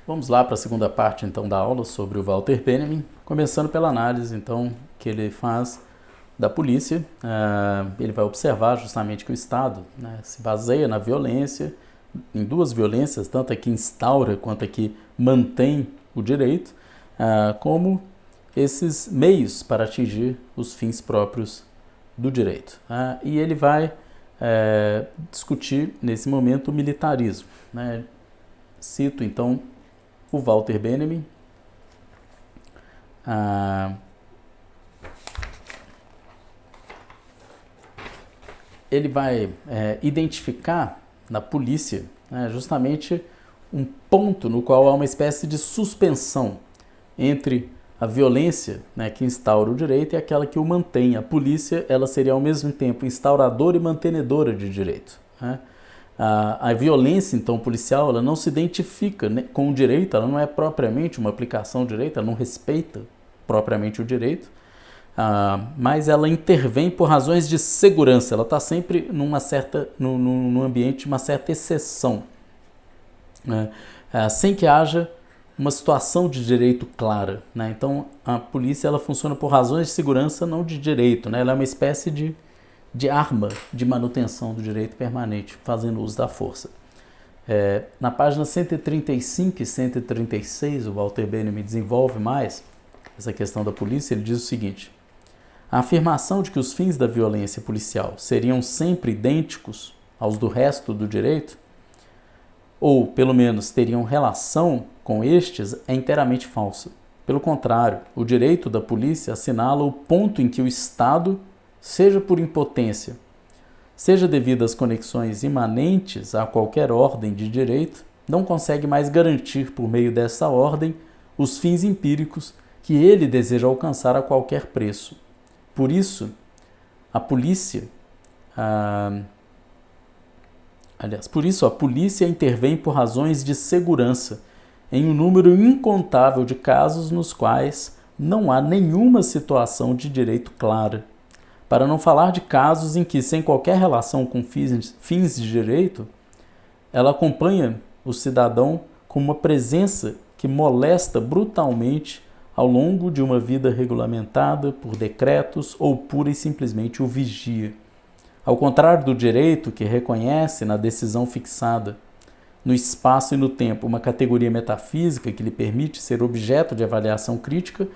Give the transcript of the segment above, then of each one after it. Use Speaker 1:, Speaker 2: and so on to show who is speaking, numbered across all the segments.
Speaker 1: Vamos lá para a segunda parte então da aula sobre o Walter Benjamin, começando pela análise então que ele faz da polícia. Ele vai observar justamente que o Estado, né, se baseia na violência, em duas violências, tanto a que instaura quanto a que mantém o direito, como esses meios para atingir os fins próprios do direito. E ele vai discutir nesse momento o militarismo, né? Cito então o Walter Benjamin. Ele vai identificar na polícia, né, justamente um ponto no qual há uma espécie de suspensão entre a violência, né, que instaura o direito e aquela que o mantém. A polícia, ela seria ao mesmo tempo instauradora e mantenedora de direito, né? A violência, então, policial, ela não se identifica, né, com o direito, ela não é propriamente uma aplicação do direito, ela não respeita propriamente o direito, mas ela intervém por razões de segurança, ela está sempre num ambiente de uma certa exceção, né, sem que haja uma situação de direito clara, né? Então, a polícia ela funciona por razões de segurança, não de direito, né? Ela é uma espécie de arma de manutenção do direito permanente, fazendo uso da força. Na página 135 e 136, o Walter Benjamin desenvolve mais essa questão da polícia. Ele diz o seguinte: a afirmação de que os fins da violência policial seriam sempre idênticos aos do resto do direito, ou pelo menos teriam relação com estes, é inteiramente falsa. Pelo contrário, o direito da polícia assinala o ponto em que o Estado, seja por impotência, seja devido às conexões imanentes a qualquer ordem de direito, não consegue mais garantir por meio dessa ordem os fins empíricos que ele deseja alcançar a qualquer preço. Por isso, a polícia intervém por razões de segurança em um número incontável de casos nos quais não há nenhuma situação de direito clara. Para não falar de casos em que, sem qualquer relação com fins de direito, ela acompanha o cidadão com uma presença que molesta brutalmente ao longo de uma vida regulamentada por decretos ou pura e simplesmente o vigia. Ao contrário do direito, que reconhece na decisão fixada, no espaço e no tempo, uma categoria metafísica que lhe permite ser objeto de avaliação crítica,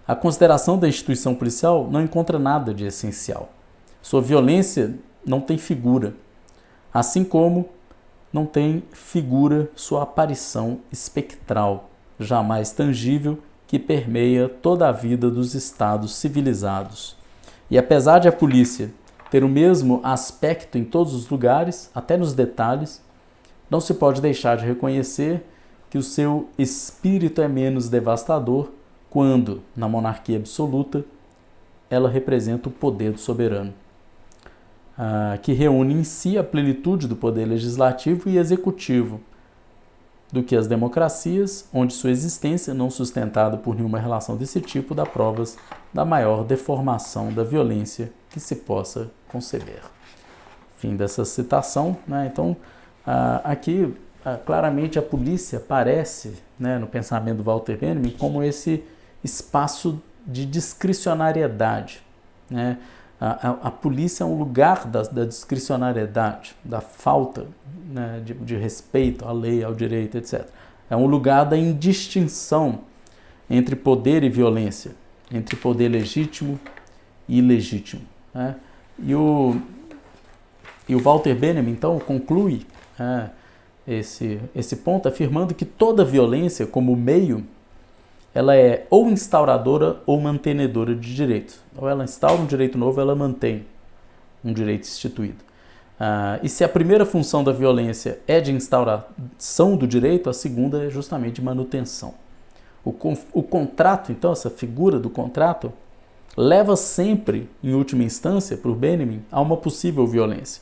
Speaker 1: a consideração da instituição policial não encontra nada de essencial. Sua violência não tem figura, assim como não tem figura sua aparição espectral, jamais tangível, que permeia toda a vida dos estados civilizados. E apesar de a polícia ter o mesmo aspecto em todos os lugares, até nos detalhes, não se pode deixar de reconhecer que o seu espírito é menos devastador quando, na monarquia absoluta, ela representa o poder do soberano, que reúne em si a plenitude do poder legislativo e executivo, do que as democracias, onde sua existência, não sustentada por nenhuma relação desse tipo, dá provas da maior deformação da violência que se possa conceber. Fim dessa citação, né? Então, aqui, claramente a polícia aparece, né, no pensamento do Walter Benjamin como esse espaço de discricionariedade, né? A polícia é um lugar da discricionariedade, da falta, né, de respeito à lei, ao direito, etc. É um lugar da indistinção entre poder e violência, entre poder legítimo e ilegítimo, né? E o Walter Benjamin, então, conclui esse ponto afirmando que toda violência, como meio, ela é ou instauradora ou mantenedora de direito. Ou ela instaura um direito novo, ou ela mantém um direito instituído. E se a primeira função da violência é de instauração do direito, a segunda é justamente de manutenção. O contrato, então, essa figura do contrato, leva sempre, em última instância, para o Benjamin, a uma possível violência.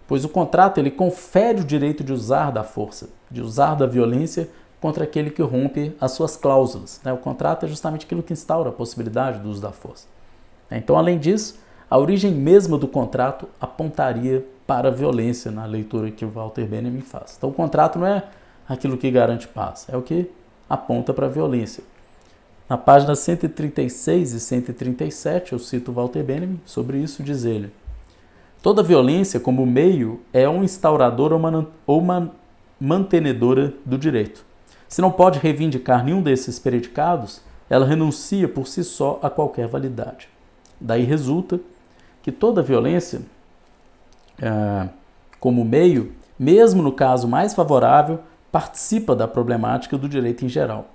Speaker 1: Pois o contrato ele confere o direito de usar da força, de usar da violência contra aquele que rompe as suas cláusulas, né? O contrato é justamente aquilo que instaura a possibilidade do uso da força. Então, além disso, a origem mesma do contrato apontaria para a violência na leitura que o Walter Benjamin faz. Então, o contrato não é aquilo que garante paz, é o que aponta para a violência. Na página 136 e 137, eu cito Walter Benjamin, sobre isso diz ele: toda violência como meio é um instaurador ou uma mantenedora do direito. Se não pode reivindicar nenhum desses predicados, ela renuncia por si só a qualquer validade. Daí resulta que toda violência, como meio, mesmo no caso mais favorável, participa da problemática do direito em geral.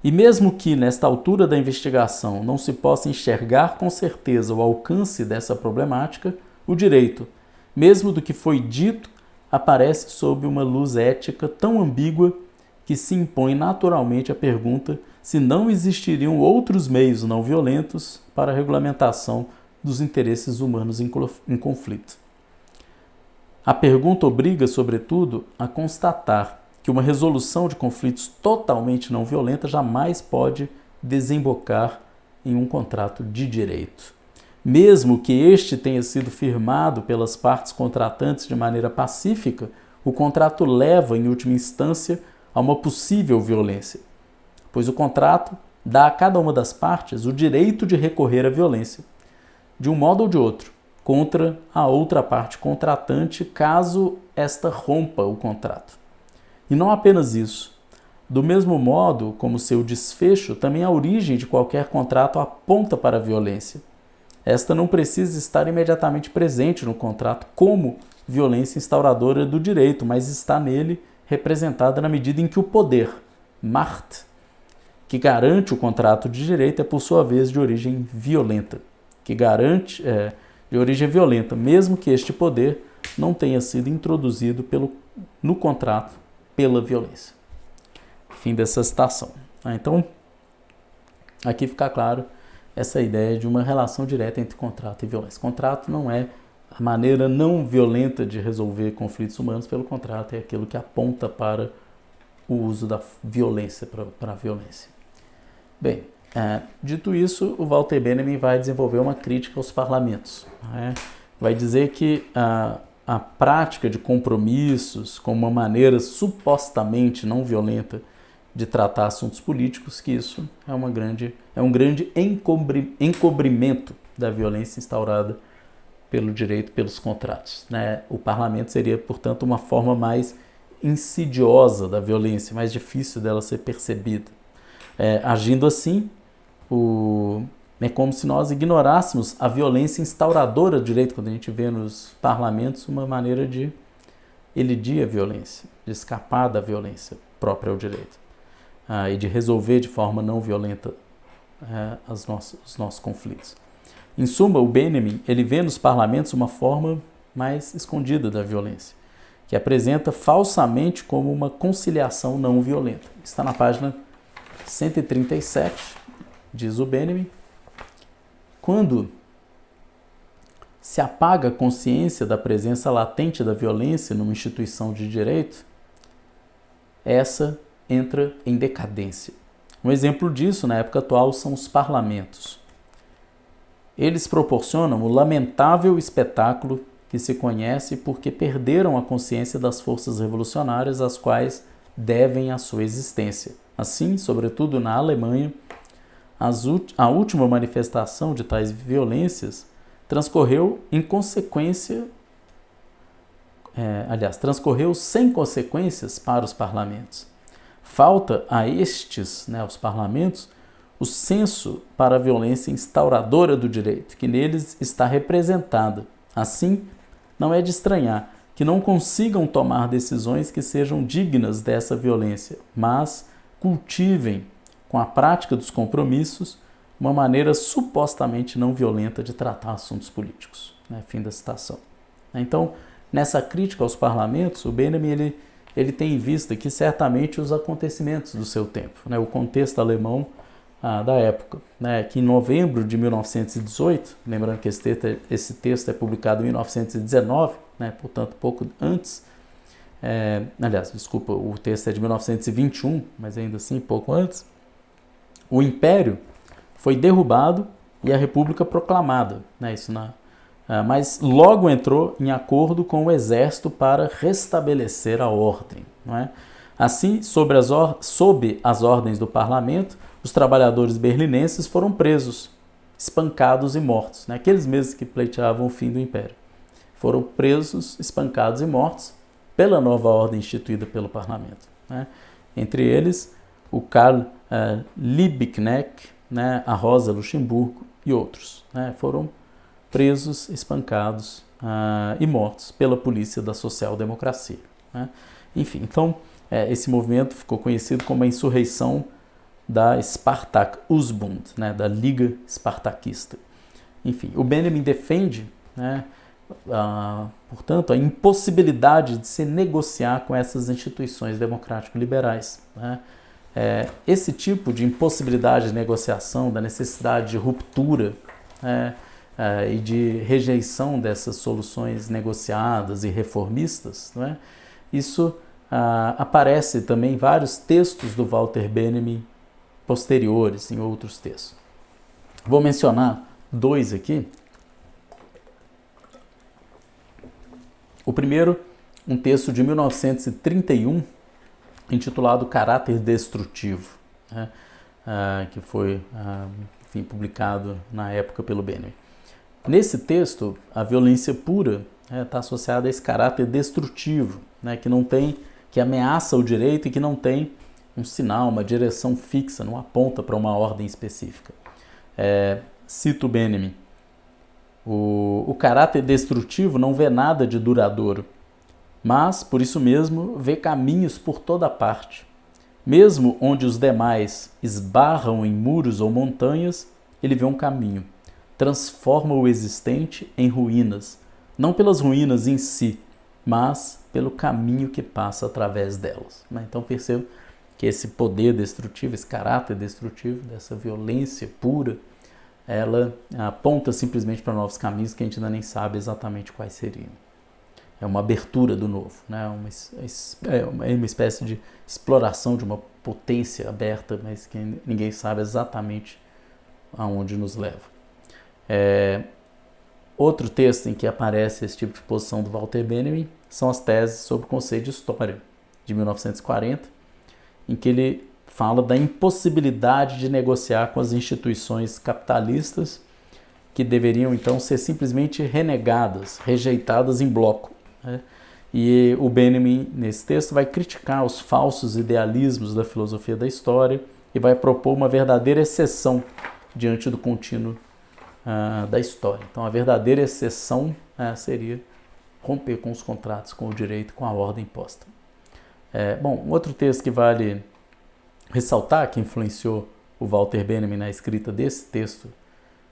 Speaker 1: E mesmo que, nesta altura da investigação, não se possa enxergar com certeza o alcance dessa problemática, o direito, mesmo do que foi dito, aparece sob uma luz ética tão ambígua que se impõe naturalmente a pergunta se não existiriam outros meios não violentos para a regulamentação dos interesses humanos em conflito. A pergunta obriga, sobretudo, a constatar que uma resolução de conflitos totalmente não violenta jamais pode desembocar em um contrato de direito. Mesmo que este tenha sido firmado pelas partes contratantes de maneira pacífica, o contrato leva, em última instância, a uma possível violência, pois o contrato dá a cada uma das partes o direito de recorrer à violência, de um modo ou de outro, contra a outra parte contratante, caso esta rompa o contrato. E não apenas isso. Do mesmo modo como seu desfecho, também a origem de qualquer contrato aponta para a violência. Esta não precisa estar imediatamente presente no contrato como violência instauradora do direito, mas está nele representada na medida em que o poder, Macht, que garante o contrato de direito, é por sua vez de origem violenta, de origem violenta, mesmo que este poder não tenha sido introduzido no contrato pela violência. Fim dessa citação. Então, aqui fica claro essa ideia de uma relação direta entre contrato e violência. Contrato não é a maneira não violenta de resolver conflitos humanos, pelo contrato, é aquilo que aponta para o uso da violência, para a violência. Bem, dito isso, o Walter Benjamin vai desenvolver uma crítica aos parlamentos. Vai dizer que a prática de compromissos como uma maneira supostamente não violenta de tratar assuntos políticos, que isso é um grande encobrimento da violência instaurada pelo direito, pelos contratos. O parlamento seria, portanto, uma forma mais insidiosa da violência, mais difícil dela ser percebida. Agindo assim, é como se nós ignorássemos a violência instauradora do direito, quando a gente vê nos parlamentos uma maneira de elidir a violência, de escapar da violência própria ao direito, e de resolver de forma não violenta os nossos conflitos. Em suma, o Benjamin ele vê nos parlamentos uma forma mais escondida da violência, que apresenta falsamente como uma conciliação não violenta. Está na página 137, diz o Benjamin: quando se apaga a consciência da presença latente da violência numa instituição de direito, essa entra em decadência. Um exemplo disso, na época atual, são os parlamentos. Eles proporcionam o lamentável espetáculo que se conhece porque perderam a consciência das forças revolucionárias às quais devem a sua existência. Assim, sobretudo na Alemanha, a última manifestação de tais violências transcorreu sem consequências para os parlamentos. Falta a estes, aos parlamentos, o senso para a violência instauradora do direito, que neles está representada. Assim, não é de estranhar que não consigam tomar decisões que sejam dignas dessa violência, mas cultivem, com a prática dos compromissos, uma maneira supostamente não violenta de tratar assuntos políticos. Fim da citação. Então, nessa crítica aos parlamentos, o Benjamin ele tem em vista que certamente os acontecimentos do seu tempo, o contexto alemão da época, que em novembro de 1918, lembrando que esse texto é publicado em 1919, portanto pouco antes, o texto é de 1921, mas ainda assim pouco antes, o Império foi derrubado e a República proclamada, mas logo entrou em acordo com o exército para restabelecer a ordem. Assim, sob as ordens do parlamento, os trabalhadores berlinenses foram presos, espancados e mortos. Né? Aqueles mesmos que pleiteavam o fim do Império. Foram presos, espancados e mortos pela nova ordem instituída pelo parlamento. Né? Entre eles, o Karl Liebknecht, né? A Rosa Luxemburgo e outros. Né? Foram presos, espancados e mortos pela polícia da social-democracia. Né? Enfim, então, esse movimento ficou conhecido como a insurreição da Spartak-Ausbund, né, da Liga Espartaquista. Enfim, o Benjamin defende, né, portanto, a impossibilidade de se negociar com essas instituições democrático-liberais. Né? Esse tipo de impossibilidade de negociação, da necessidade de ruptura, e de rejeição dessas soluções negociadas e reformistas, né? Isso aparece também em vários textos do Walter Benjamin posteriores, em outros textos. Vou mencionar dois aqui. O primeiro, um texto de 1931, intitulado Caráter Destrutivo, né? Que foi publicado na época pelo Benjamin. Nesse texto, a violência pura está associada a esse caráter destrutivo, né, que ameaça o direito e que não tem um sinal, uma direção fixa, não aponta para uma ordem específica. Cito Benjamin: o caráter destrutivo não vê nada de duradouro, mas, por isso mesmo, vê caminhos por toda parte. Mesmo onde os demais esbarram em muros ou montanhas, ele vê um caminho. Transforma o existente em ruínas, não pelas ruínas em si, mas pelo caminho que passa através delas. Então percebo que esse poder destrutivo, esse caráter destrutivo, dessa violência pura, ela aponta simplesmente para novos caminhos que a gente ainda nem sabe exatamente quais seriam. É uma abertura do novo, né? Uma espécie de exploração de uma potência aberta, mas que ninguém sabe exatamente aonde nos leva. Outro texto em que aparece esse tipo de posição do Walter Benjamin são as teses sobre o conceito de história, de 1940, em que ele fala da impossibilidade de negociar com as instituições capitalistas, que deveriam então ser simplesmente renegadas, rejeitadas em bloco. Né? E o Benjamin, nesse texto, vai criticar os falsos idealismos da filosofia da história e vai propor uma verdadeira exceção diante do contínuo da história. Então, a verdadeira exceção seria romper com os contratos, com o direito, com a ordem imposta. Um outro texto que vale ressaltar, que influenciou o Walter Benjamin na escrita desse texto,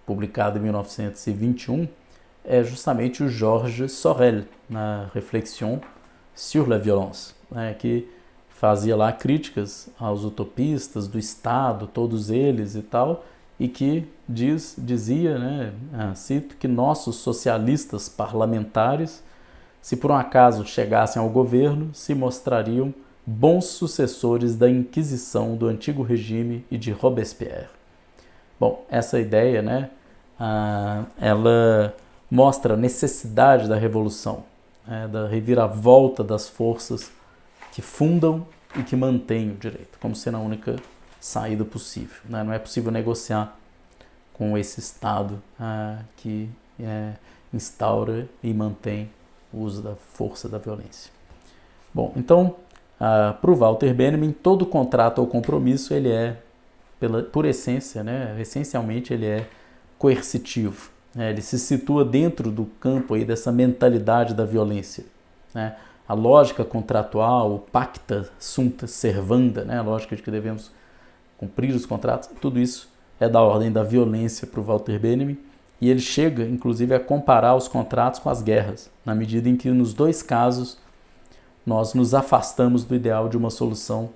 Speaker 1: publicado em 1921, é justamente o Georges Sorel, na Réflexion sur la violence, que fazia lá críticas aos utopistas do Estado, todos eles e tal, e que dizia, né, cito, que nossos socialistas parlamentares, se por um acaso chegassem ao governo, se mostrariam bons sucessores da Inquisição do antigo regime e de Robespierre. Bom, essa ideia, né, ela mostra a necessidade da revolução, da reviravolta das forças que fundam e que mantêm o direito, como sendo a única saída possível. Né? Não é possível negociar com esse Estado que instaura e mantém o uso da força da violência. Bom, então, para o Walter Benjamin, todo contrato ou compromisso, ele é, por essência, né, essencialmente, ele é coercitivo. Né? Ele se situa dentro do campo aí dessa mentalidade da violência. Né? A lógica contratual, o pacta sunt servanda, né? A lógica de que devemos cumprir os contratos, tudo isso é da ordem da violência para o Walter Benjamin, e ele chega, inclusive, a comparar os contratos com as guerras, na medida em que, nos dois casos, nós nos afastamos do ideal de uma solução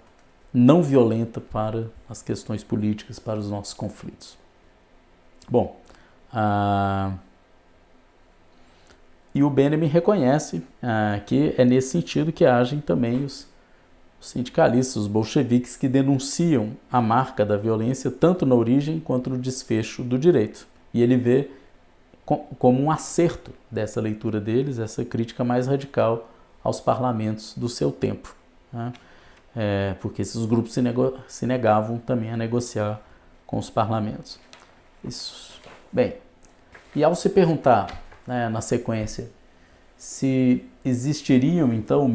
Speaker 1: não violenta para as questões políticas, para os nossos conflitos. Bom, e o Benjamin reconhece que é nesse sentido que agem também os sindicalistas, os bolcheviques, que denunciam a marca da violência tanto na origem quanto no desfecho do direito. E ele vê como um acerto dessa leitura deles, essa crítica mais radical aos parlamentos do seu tempo. Né? porque esses grupos se negavam também a negociar com os parlamentos. Isso. Bem, e ao se perguntar, né, na sequência, se existiriam então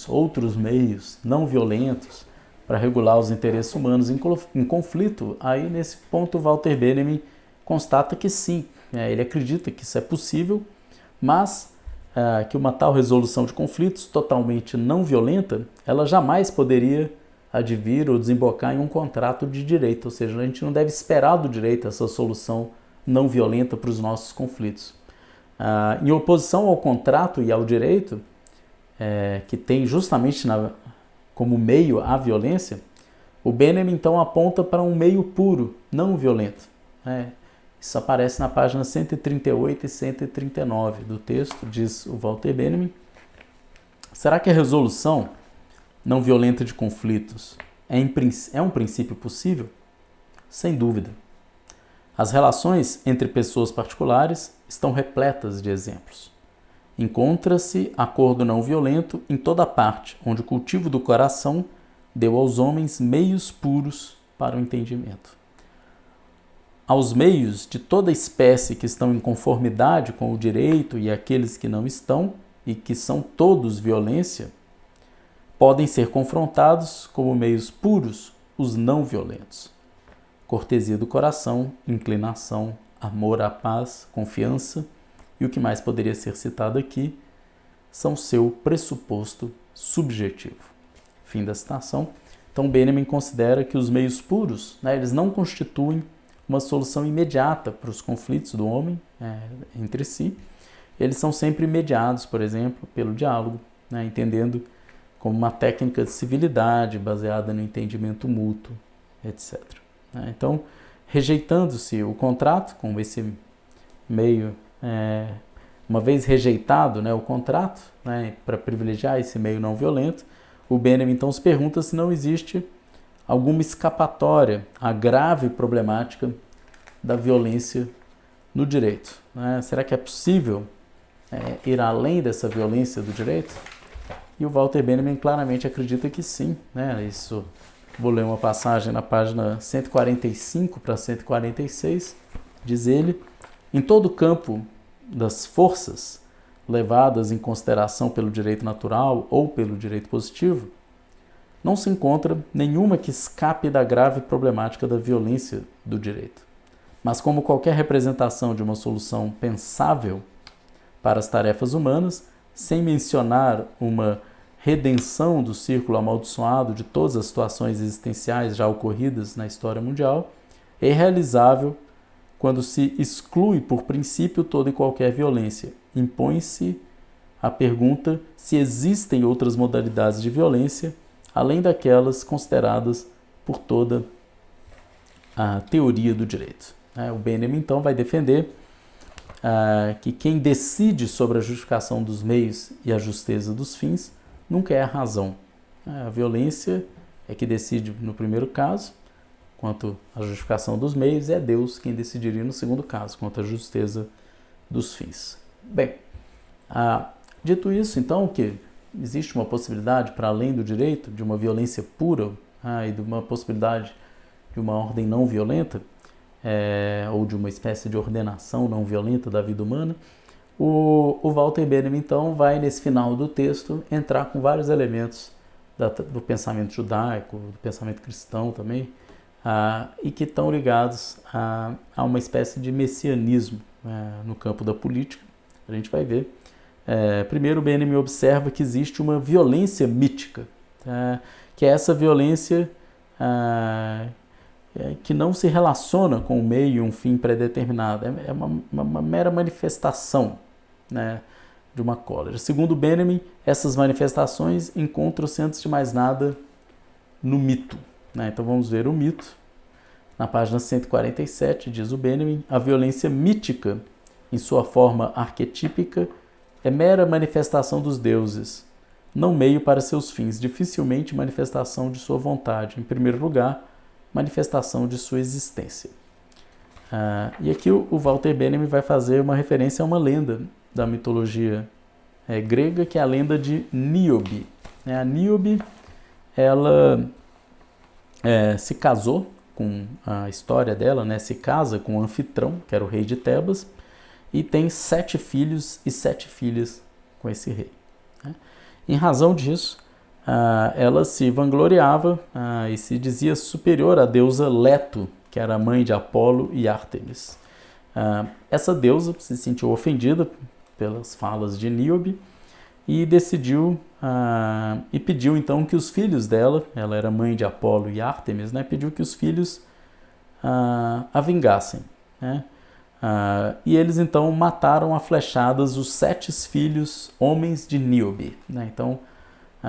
Speaker 1: outros meios não violentos para regular os interesses humanos em conflito, aí nesse ponto Walter Benjamin constata que sim, ele acredita que isso é possível, mas que uma tal resolução de conflitos totalmente não violenta, ela jamais poderia advir ou desembocar em um contrato de direito, ou seja, a gente não deve esperar do direito essa solução não violenta para os nossos conflitos. Em oposição ao contrato e ao direito, que tem justamente como meio a violência, o Benjamin então aponta para um meio puro, não violento. Isso aparece na página 138 e 139 do texto, diz o Walter Benjamin. Será que a resolução não violenta de conflitos é um princípio possível? Sem dúvida. As relações entre pessoas particulares estão repletas de exemplos. Encontra-se acordo não violento em toda parte, onde o cultivo do coração deu aos homens meios puros para o entendimento. Aos meios de toda espécie que estão em conformidade com o direito e aqueles que não estão, e que são todos violência, podem ser confrontados como meios puros os não violentos. Cortesia do coração, inclinação, amor à paz, confiança e o que mais poderia ser citado aqui são seu pressuposto subjetivo. Fim da citação. Então Benjamin considera que os meios puros, eles não constituem uma solução imediata para os conflitos do homem entre si. Eles são sempre mediados, por exemplo, pelo diálogo, entendendo como uma técnica de civilidade baseada no entendimento mútuo, etc. Então, rejeitando-se o contrato, como esse meio, uma vez rejeitado o contrato, para privilegiar esse meio não violento, o Benjamin então se pergunta se não existe alguma escapatória à grave problemática da violência no direito. Será que é possível ir além dessa violência do direito? E o Walter Benjamin claramente acredita que sim. Isso, vou ler uma passagem na página 145 para 146, diz ele: em todo o campo das forças levadas em consideração pelo direito natural ou pelo direito positivo, não se encontra nenhuma que escape da grave problemática da violência do direito. Mas como qualquer representação de uma solução pensável para as tarefas humanas, sem mencionar uma redenção do círculo amaldiçoado de todas as situações existenciais já ocorridas na história mundial, é irrealizável quando se exclui por princípio toda e qualquer violência. Impõe-se a pergunta se existem outras modalidades de violência além daquelas consideradas por toda a teoria do direito. O Benjamin, então, vai defender que quem decide sobre a justificação dos meios e a justeza dos fins nunca é a razão. A violência é que decide no primeiro caso, quanto à justificação dos meios, é Deus quem decidiria no segundo caso, quanto à justeza dos fins. Bem, dito isso, então, que existe uma possibilidade, para além do direito, de uma violência pura e de uma possibilidade de uma ordem não violenta, ou de uma espécie de ordenação não violenta da vida humana, o Walter Benjamin, então, vai, nesse final do texto, entrar com vários elementos do pensamento judaico, do pensamento cristão também, e que estão ligados a uma espécie de messianismo no campo da política. A gente vai ver. Primeiro, Benjamin observa que existe uma violência mítica, que é essa violência que não se relaciona com o meio e um fim predeterminado. É uma mera manifestação de uma cólera. Segundo Benjamin, essas manifestações encontram-se, antes de mais nada, no mito. Então vamos ver o mito. Na página 147, diz o Benjamin: a violência mítica, em sua forma arquetípica, é mera manifestação dos deuses, não meio para seus fins, dificilmente manifestação de sua vontade. Em primeiro lugar, manifestação de sua existência. E aqui o Walter Benjamin vai fazer uma referência a uma lenda da mitologia grega, que é a lenda de Níobe. A Níobe ela se casou com a história dela, né? Se casa com Anfitrão, que era o rei de Tebas, e tem 7 filhos e 7 filhas com esse rei. Né? Em razão disso, ela se vangloriava e se dizia superior à deusa Leto, que era a mãe de Apolo e Ártemis. Essa deusa se sentiu ofendida pelas falas de Níobe e decidiu e pediu então que os filhos dela, ela era mãe de Apolo e Ártemis, né, pediu que os filhos a vingassem. Né? E eles então mataram a flechadas os 7 filhos homens de Níobe. Né? Então,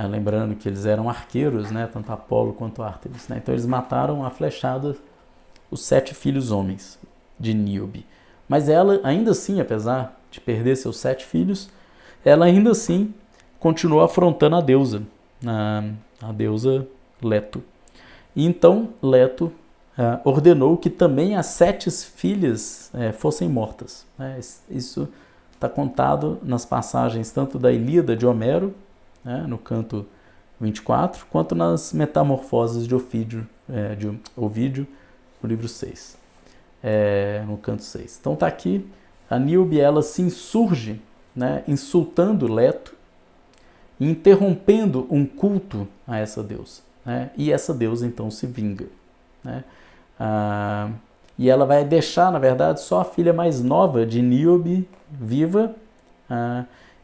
Speaker 1: lembrando que eles eram arqueiros, né, tanto Apolo quanto Ártemis. Né? Então eles mataram a flechada os 7 filhos homens de Níobe. Mas ela, ainda assim, apesar de perder seus 7 filhos, ela ainda assim continuou afrontando a deusa Leto. E então Leto ordenou que também as 7 filhas fossem mortas. Isso está contado nas passagens tanto da Ilíada de Homero, no canto 24, quanto nas Metamorfoses de Ovídio, no livro 6, no canto 6. Então está aqui, a Níobe ela se insurge, né, insultando Leto, interrompendo um culto a essa deusa. Né, e essa deusa então se vinga. Né, e ela vai deixar, na verdade, só a filha mais nova de Níobe viva,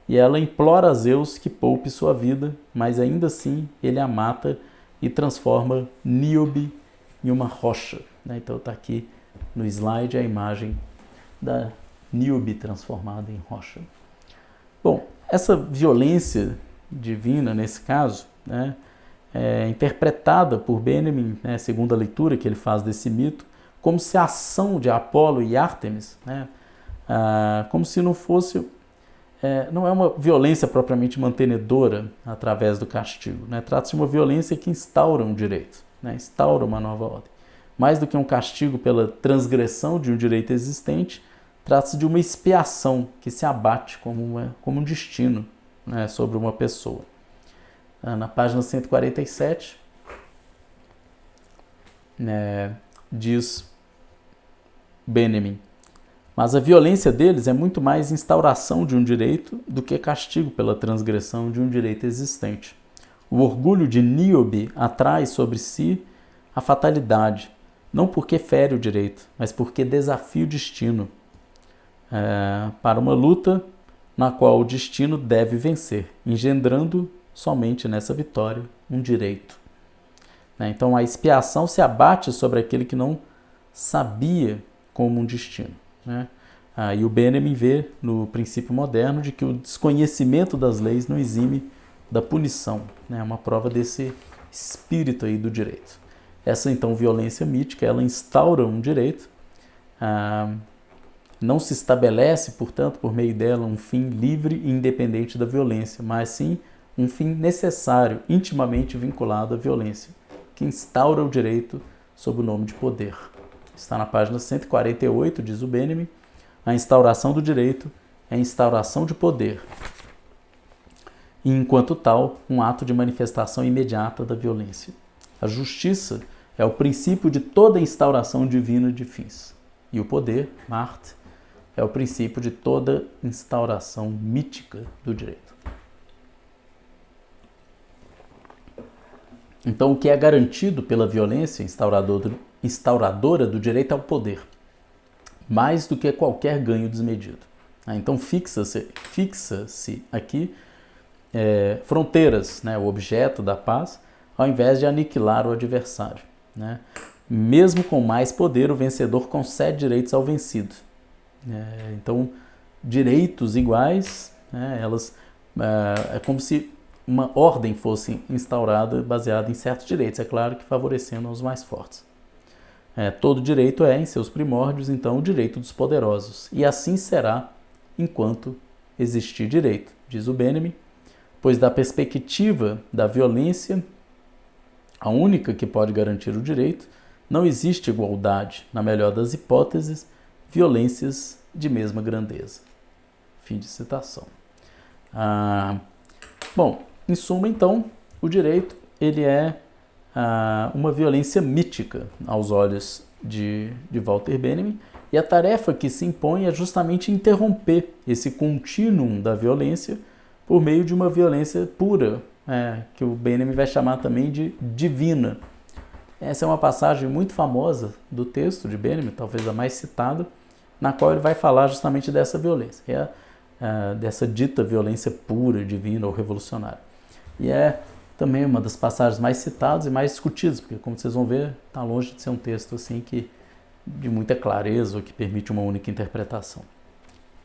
Speaker 1: e ela implora a Zeus que poupe sua vida, mas ainda assim ele a mata e transforma Níobe em uma rocha. Né? Então está aqui no slide a imagem da Níobe transformada em rocha. Bom, essa violência divina, nesse caso, né, é interpretada por Benjamin, né, segundo a leitura que ele faz desse mito, como se a ação de Apolo e Ártemis, né, como se não fosse, não é uma violência propriamente mantenedora através do castigo. Né, trata-se de uma violência que instaura um direito, né, instaura uma nova ordem. Mais do que um castigo pela transgressão de um direito existente, trata-se de uma expiação que se abate como um destino, né, sobre uma pessoa. Na página 147, diz Benjamin: mas a violência deles é muito mais instauração de um direito do que castigo pela transgressão de um direito existente. O orgulho de Níobe atrai sobre si a fatalidade, não porque fere o direito, mas porque desafia o destino para uma luta na qual o destino deve vencer, engendrando somente nessa vitória um direito. Então a expiação se abate sobre aquele que não sabia como um destino. E o Benjamin vê no princípio moderno de que o desconhecimento das leis não exime da punição. É uma prova desse espírito aí do direito. Essa então violência mítica, ela instaura um direito, não se estabelece, portanto, por meio dela um fim livre e independente da violência, mas sim um fim necessário, intimamente vinculado à violência, que instaura o direito sob o nome de poder. Está na página 148, diz o Benjamin: a instauração do direito é a instauração de poder, e, enquanto tal, um ato de manifestação imediata da violência. A justiça é o princípio de toda instauração divina de fins, e o poder, Marte, é o princípio de toda instauração mítica do direito. Então, o que é garantido pela violência instauradora do direito é o poder, mais do que qualquer ganho desmedido. Então, fixa-se aqui fronteiras, o objeto da paz, ao invés de aniquilar o adversário. Mesmo com mais poder, o vencedor concede direitos ao vencido. Então, direitos iguais, é como se uma ordem fosse instaurada baseada em certos direitos, é claro que favorecendo os mais fortes. Todo direito é, em seus primórdios, então, o direito dos poderosos, e assim será enquanto existir direito, diz o Benjamin, pois da perspectiva da violência, a única que pode garantir o direito, não existe igualdade, na melhor das hipóteses, violências de mesma grandeza. Fim de citação. Bom, em suma, então, o direito ele é uma violência mítica aos olhos de Walter Benjamin, e a tarefa que se impõe é justamente interromper esse contínuo da violência por meio de uma violência pura, que o Benjamin vai chamar também de divina. Essa é uma passagem muito famosa do texto de Benjamin, talvez a mais citada, na qual ele vai falar justamente dessa violência, dessa dita violência pura, divina ou revolucionária. E é também uma das passagens mais citadas e mais discutidas, porque, como vocês vão ver, está longe de ser um texto assim de muita clareza ou que permite uma única interpretação.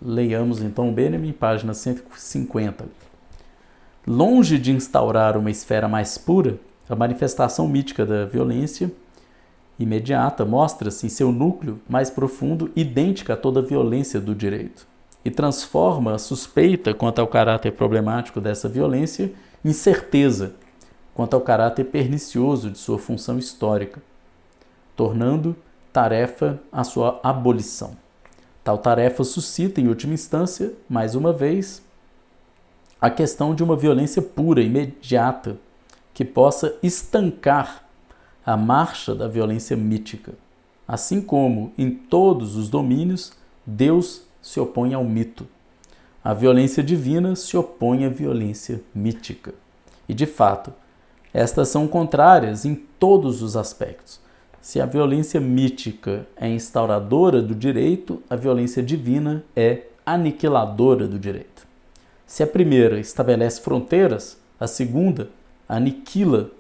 Speaker 1: Leiamos então Benjamin, página 150. Longe de instaurar uma esfera mais pura, a manifestação mítica da violência imediata mostra-se em seu núcleo mais profundo idêntica a toda a violência do direito e transforma a suspeita quanto ao caráter problemático dessa violência em certeza quanto ao caráter pernicioso de sua função histórica, tornando tarefa a sua abolição. Tal tarefa suscita, em última instância, mais uma vez, a questão de uma violência pura, imediata, que possa estancar a marcha da violência mítica. Assim como, em todos os domínios, Deus se opõe ao mito. A violência divina se opõe à violência mítica. E, de fato, estas são contrárias em todos os aspectos. Se a violência mítica é instauradora do direito, a violência divina é aniquiladora do direito. Se a primeira estabelece fronteiras, a segunda aniquila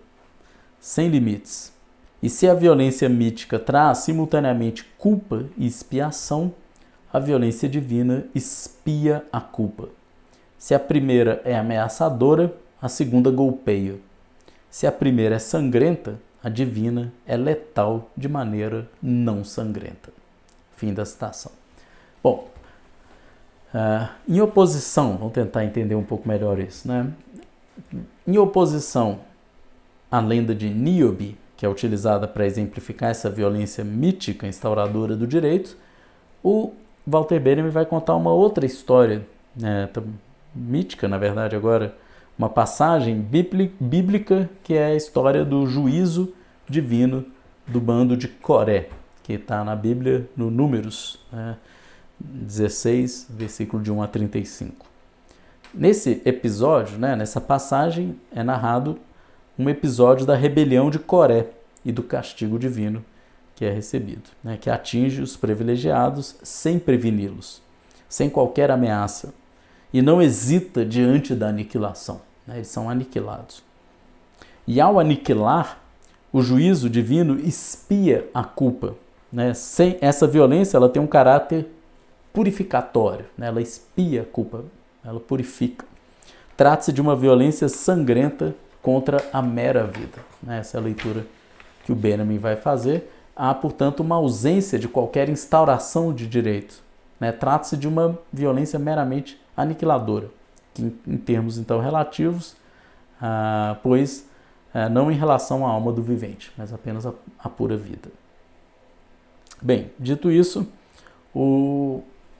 Speaker 1: sem limites. E se a violência mítica traz simultaneamente culpa e expiação, a violência divina expia a culpa. Se a primeira é ameaçadora, a segunda golpeia. Se a primeira é sangrenta, a divina é letal de maneira não sangrenta. Fim da citação. Bom, em oposição, vamos tentar entender um pouco melhor isso, né? Em oposição à lenda de Níobe, que é utilizada para exemplificar essa violência mítica instauradora do direito, o Walter Benjamin vai contar uma outra história, mítica, na verdade, agora, uma passagem bíblica que é a história do juízo divino do bando de Coré, que está na Bíblia, no Números 16, versículo de 1 a 35. Nesse episódio, nessa passagem, é narrado um episódio da rebelião de Coré e do castigo divino que é recebido, que atinge os privilegiados sem preveni-los, sem qualquer ameaça, e não hesita diante da aniquilação. Eles são aniquilados. E ao aniquilar, o juízo divino expia a culpa. Sem essa violência, ela tem um caráter purificatório. Ela expia a culpa, ela purifica. Trata-se de uma violência sangrenta contra a mera vida. Essa é a leitura que o Benjamin vai fazer. Há, portanto, uma ausência de qualquer instauração de direito. Trata-se de uma violência meramente aniquiladora, que, em termos então relativos, pois não em relação à alma do vivente, mas apenas a pura vida. Bem, dito isso,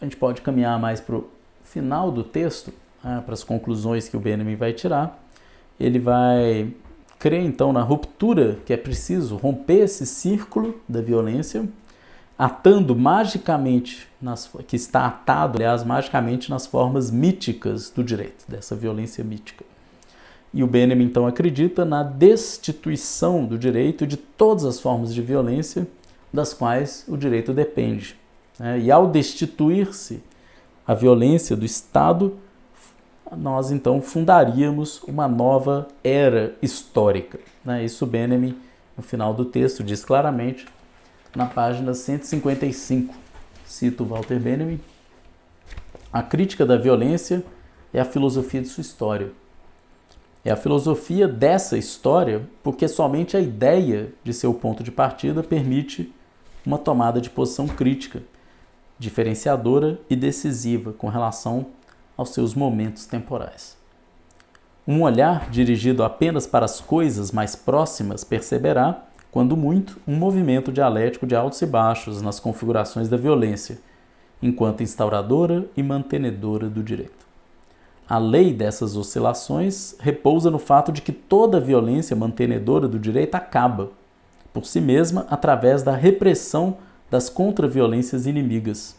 Speaker 1: a gente pode caminhar mais para o final do texto, para as conclusões que o Benjamin vai tirar. Ele vai crer então na ruptura que é preciso romper esse círculo da violência, atando magicamente, que está atado, aliás, magicamente nas formas míticas do direito, dessa violência mítica. E o Benjamin, então, acredita na destituição do direito de todas as formas de violência das quais o direito depende. E ao destituir-se a violência do Estado, nós, então, fundaríamos uma nova era histórica. Isso o Benjamin, no final do texto, diz claramente, na página 155, cito Walter Benjamin: a crítica da violência é a filosofia de sua história. É a filosofia dessa história porque somente a ideia de seu ponto de partida permite uma tomada de posição crítica, diferenciadora e decisiva com relação aos seus momentos temporais. Um olhar dirigido apenas para as coisas mais próximas perceberá, quando muito, um movimento dialético de altos e baixos nas configurações da violência, enquanto instauradora e mantenedora do direito. A lei dessas oscilações repousa no fato de que toda violência mantenedora do direito acaba, por si mesma, através da repressão das contra-violências inimigas,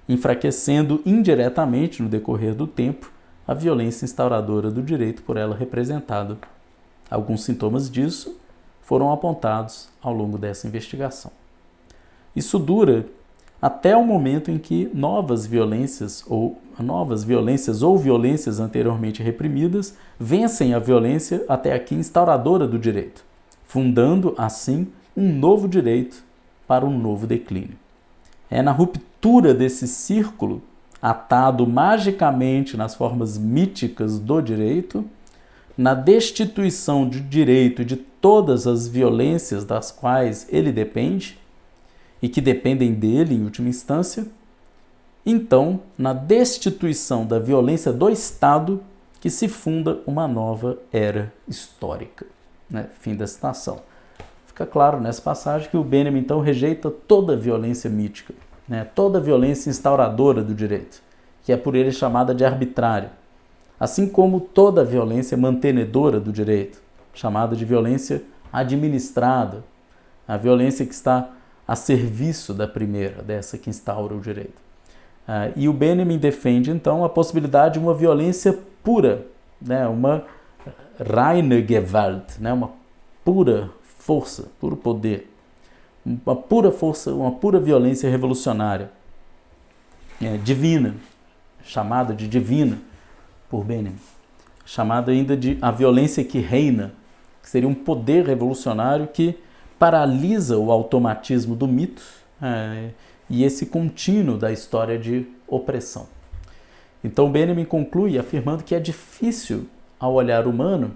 Speaker 1: enfraquecendo indiretamente, no decorrer do tempo, a violência instauradora do direito por ela representada. Alguns sintomas disso foram apontados ao longo dessa investigação. Isso dura até o momento em que novas violências ou violências anteriormente reprimidas vencem a violência até aqui instauradora do direito, fundando, assim, um novo direito para um novo declínio. É na ruptura desse círculo, atado magicamente nas formas míticas do direito, na destituição de direito de todas as violências das quais ele depende, e que dependem dele em última instância, então, na destituição da violência do Estado, que se funda uma nova era histórica. Né? Fim da citação. Fica claro nessa passagem que o Benjamin, então, rejeita toda violência mítica, né? Toda violência instauradora do direito, que é por ele chamada de arbitrária, assim como toda violência mantenedora do direito, chamada de violência administrada, a violência que está a serviço da primeira, dessa que instaura o direito. E o Benjamin defende, então, a possibilidade de uma violência pura, né, uma reine Gewalt, né, uma pura força, puro poder, uma pura força, uma pura violência revolucionária, divina, chamada de divina por Benjamin, chamada ainda de a violência que reina, que seria um poder revolucionário que paralisa o automatismo do mito e esse contínuo da história de opressão. Então Benjamin conclui afirmando que é difícil, ao olhar humano,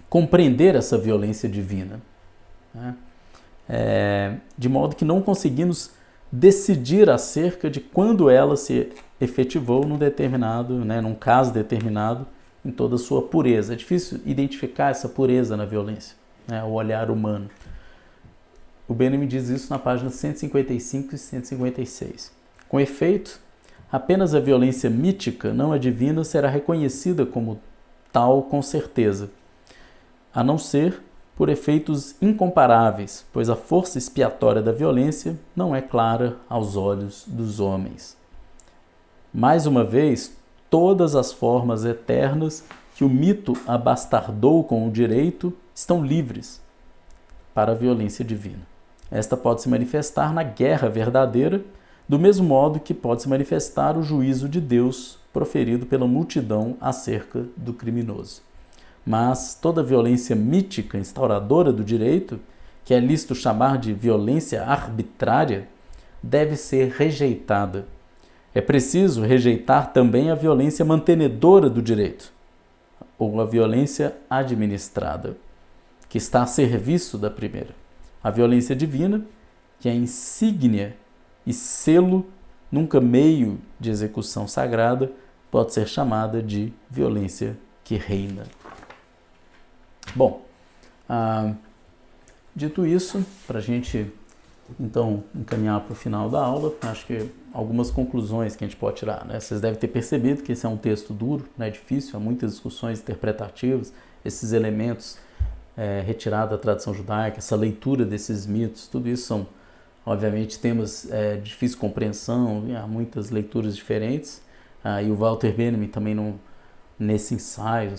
Speaker 1: compreender essa violência divina, de modo que não conseguimos decidir acerca de quando ela se efetivou num determinado, num caso determinado, em toda a sua pureza. É difícil identificar essa pureza na violência, o olhar humano. O Benjamin diz isso na página 155 e 156. Com efeito, apenas a violência mítica, não a divina, será reconhecida como tal com certeza, a não ser por efeitos incomparáveis, pois a força expiatória da violência não é clara aos olhos dos homens. Mais uma vez, todas as formas eternas que o mito abastardou com o direito estão livres para a violência divina. Esta pode se manifestar na guerra verdadeira, do mesmo modo que pode se manifestar o juízo de Deus proferido pela multidão acerca do criminoso. Mas toda violência mítica instauradora do direito, que é lícito chamar de violência arbitrária, deve ser rejeitada. É preciso rejeitar também a violência mantenedora do direito, ou a violência administrada, que está a serviço da primeira. A violência divina, que é insígnia e selo, nunca meio de execução sagrada, pode ser chamada de violência que reina. Bom, dito isso, para a gente então encaminhar para o final da aula, acho que algumas conclusões que a gente pode tirar, né? Vocês devem ter percebido que esse é um texto duro, né? Difícil, há muitas discussões interpretativas, esses elementos retirados da tradição judaica, essa leitura desses mitos, tudo isso são, obviamente, temas de difícil compreensão, há muitas leituras diferentes, e o Walter Benjamin também não, nesse ensaio,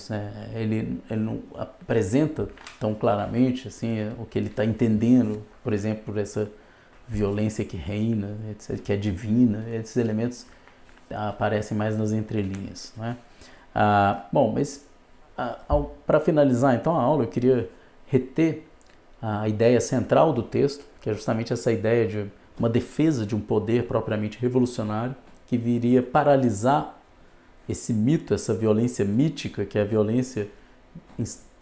Speaker 1: ele não apresenta tão claramente assim, o que ele está entendendo, por exemplo, por essa violência que reina, etc., que é divina. Esses elementos aparecem mais nas entrelinhas. Não é? Bom, mas para finalizar então a aula, eu queria reter a ideia central do texto, que é justamente essa ideia de uma defesa de um poder propriamente revolucionário que viria paralisar esse mito, essa violência mítica, que é a violência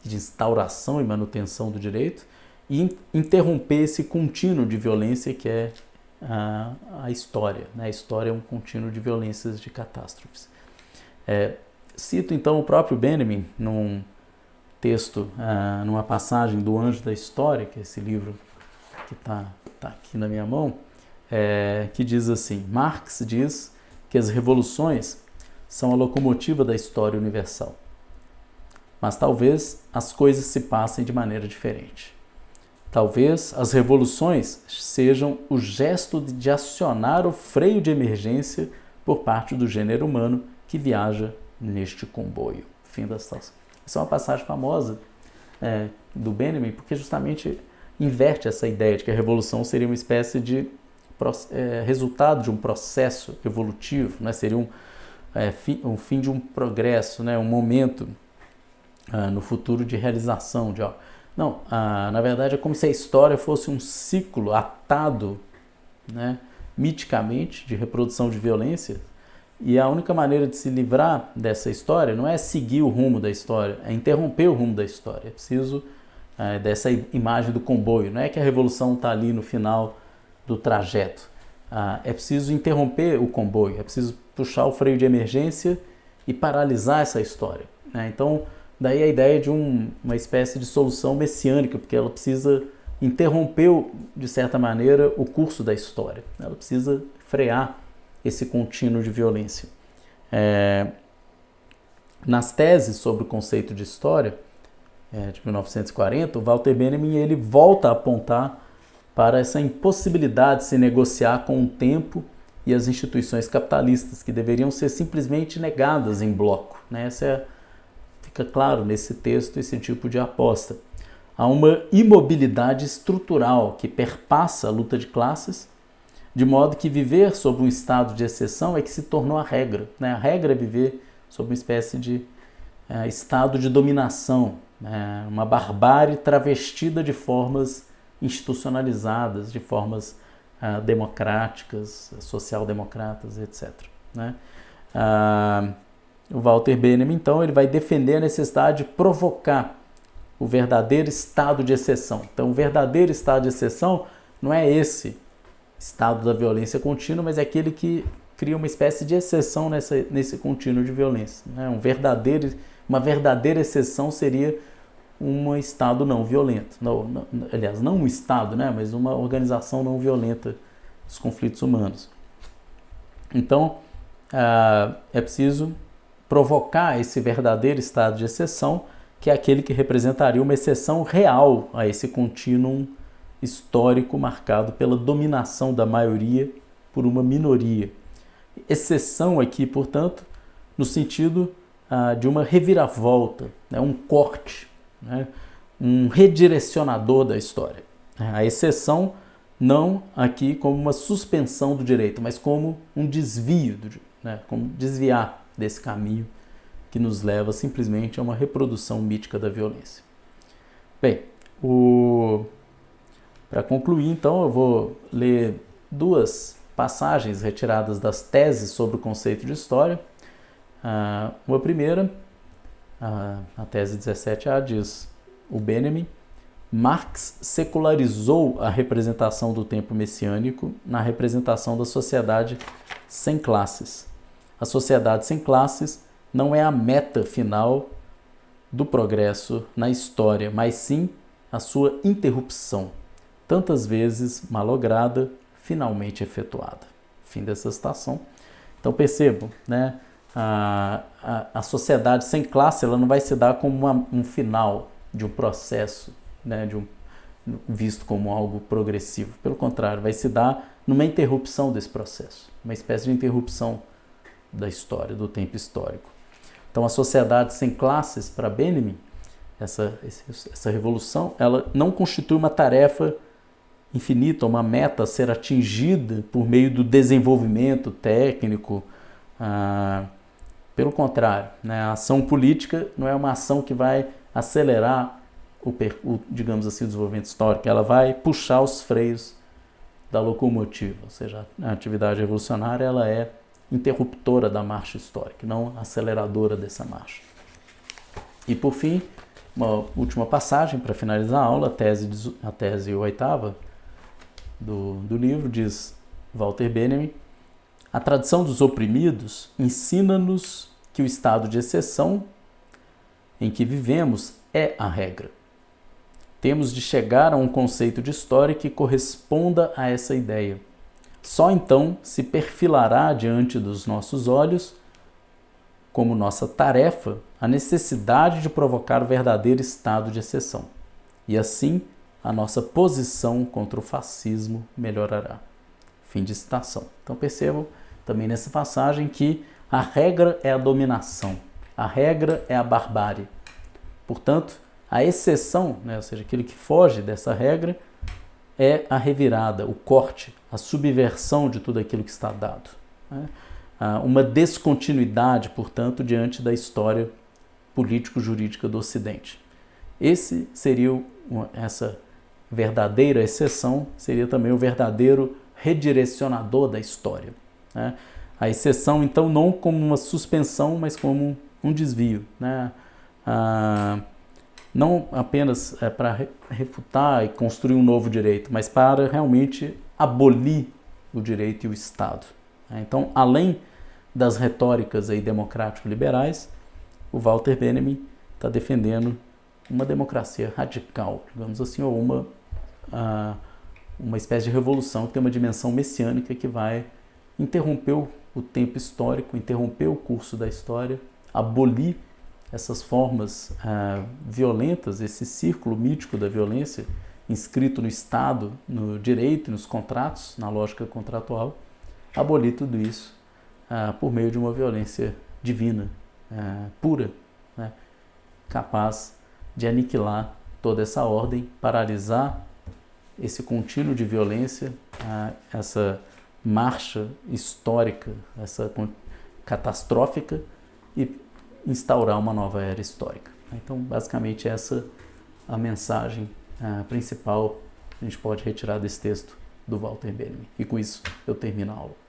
Speaker 1: de instauração e manutenção do direito, e interromper esse contínuo de violência que é a história. Né? A história é um contínuo de violências, de catástrofes. Cito então o próprio Benjamin num texto, numa passagem do Anjo da História, que é esse livro que está aqui na minha mão, que diz assim: Marx diz que que as revoluções são a locomotiva da história universal. Mas talvez as coisas se passem de maneira diferente. Talvez as revoluções sejam o gesto de acionar o freio de emergência por parte do gênero humano que viaja neste comboio. Fim da citação. Essa é uma passagem famosa do Benjamin, porque justamente inverte essa ideia de que a revolução seria uma espécie de resultado de um processo evolutivo, né? Seria um fim de um progresso, né? Um momento no futuro de realização. Não, na verdade é como se a história fosse um ciclo atado, né, miticamente, de reprodução de violência, e a única maneira de se livrar dessa história não é seguir o rumo da história, é interromper o rumo da história. É preciso dessa imagem do comboio, não é que a revolução está ali no final do trajeto, é preciso interromper o comboio, é preciso puxar o freio de emergência e paralisar essa história, né? Então, daí a ideia de uma espécie de solução messiânica, porque ela precisa interromper, de certa maneira, o curso da história. Ela precisa frear esse contínuo de violência. Nas teses sobre o conceito de história, de 1940, o Walter Benjamin ele volta a apontar para essa impossibilidade de se negociar com o tempo e as instituições capitalistas, que deveriam ser simplesmente negadas em bloco, né? Fica claro nesse texto esse tipo de aposta. Há uma imobilidade estrutural que perpassa a luta de classes, de modo que viver sob um estado de exceção é que se tornou a regra, né? A regra é viver sob uma espécie de estado de dominação, né? Uma barbárie travestida de formas institucionalizadas, de formas democráticas, social-democratas, etc., né? O Walter Benjamin, então, ele vai defender a necessidade de provocar o verdadeiro estado de exceção. Então, o verdadeiro estado de exceção não é esse estado da violência contínua, mas é aquele que cria uma espécie de exceção nesse contínuo de violência, né? Uma verdadeira exceção seria um estado não violento. Aliás, não um estado, né? Mas uma organização não violenta dos conflitos humanos. Então, é preciso provocar esse verdadeiro estado de exceção, que é aquele que representaria uma exceção real a esse contínuo histórico marcado pela dominação da maioria por uma minoria. Exceção aqui, portanto, no sentido de uma reviravolta, né, um corte, né, um redirecionador da história. A exceção não aqui como uma suspensão do direito, mas como um desvio, né, como desviar desse caminho que nos leva simplesmente a uma reprodução mítica da violência. Bem, para concluir, então, eu vou ler duas passagens retiradas das teses sobre o conceito de história. Uma primeira, a tese 17A, diz o Benjamin: Marx secularizou a representação do tempo messiânico na representação da sociedade sem classes. A sociedade sem classes não é a meta final do progresso na história, mas sim a sua interrupção, tantas vezes malograda, finalmente efetuada. Fim dessa citação. Então percebam, né? A sociedade sem classe ela não vai se dar como um final de um processo, né? Visto como algo progressivo. Pelo contrário, vai se dar numa interrupção desse processo, uma espécie de interrupção da história, do tempo histórico. Então a sociedade sem classes, para Benjamin, essa revolução, ela não constitui uma tarefa infinita, uma meta a ser atingida por meio do desenvolvimento técnico. Pelo contrário, né, a ação política não é uma ação que vai acelerar digamos assim, o desenvolvimento histórico, ela vai puxar os freios da locomotiva, ou seja, a atividade revolucionária ela é interruptora da marcha histórica, não aceleradora dessa marcha. E por fim, uma última passagem para finalizar a aula, a tese 8ª do livro, diz Walter Benjamin: a tradição dos oprimidos ensina-nos que o estado de exceção em que vivemos é a regra. Temos de chegar a um conceito de história que corresponda a essa ideia. Só então se perfilará diante dos nossos olhos, como nossa tarefa, a necessidade de provocar o verdadeiro estado de exceção. E assim, a nossa posição contra o fascismo melhorará. Fim de citação. Então percebam também nessa passagem que a regra é a dominação, a regra é a barbárie. Portanto, a exceção, ou seja, aquilo que foge dessa regra, é a revirada, o corte, a subversão de tudo aquilo que está dado. Uma descontinuidade, portanto, diante da história político-jurídica do Ocidente. Essa verdadeira exceção seria também o verdadeiro redirecionador da história. A exceção, então, não como uma suspensão, mas como um desvio. Não apenas para refutar e construir um novo direito, mas para realmente abolir o direito e o Estado. Então, além das retóricas aí democrático-liberais, o Walter Benjamin está defendendo uma democracia radical, digamos assim, ou uma espécie de revolução que tem uma dimensão messiânica que vai interromper o tempo histórico, interromper o curso da história, abolir essas formas violentas, esse círculo mítico da violência inscrito no Estado, no direito e nos contratos, na lógica contratual, abolir tudo isso por meio de uma violência divina, pura, capaz de aniquilar toda essa ordem, paralisar esse contínuo de violência, essa marcha histórica, essa catastrófica, e instaurar uma nova era histórica. Então, basicamente, essa é a mensagem principal que a gente pode retirar desse texto do Walter Benjamin. E com isso, eu termino a aula.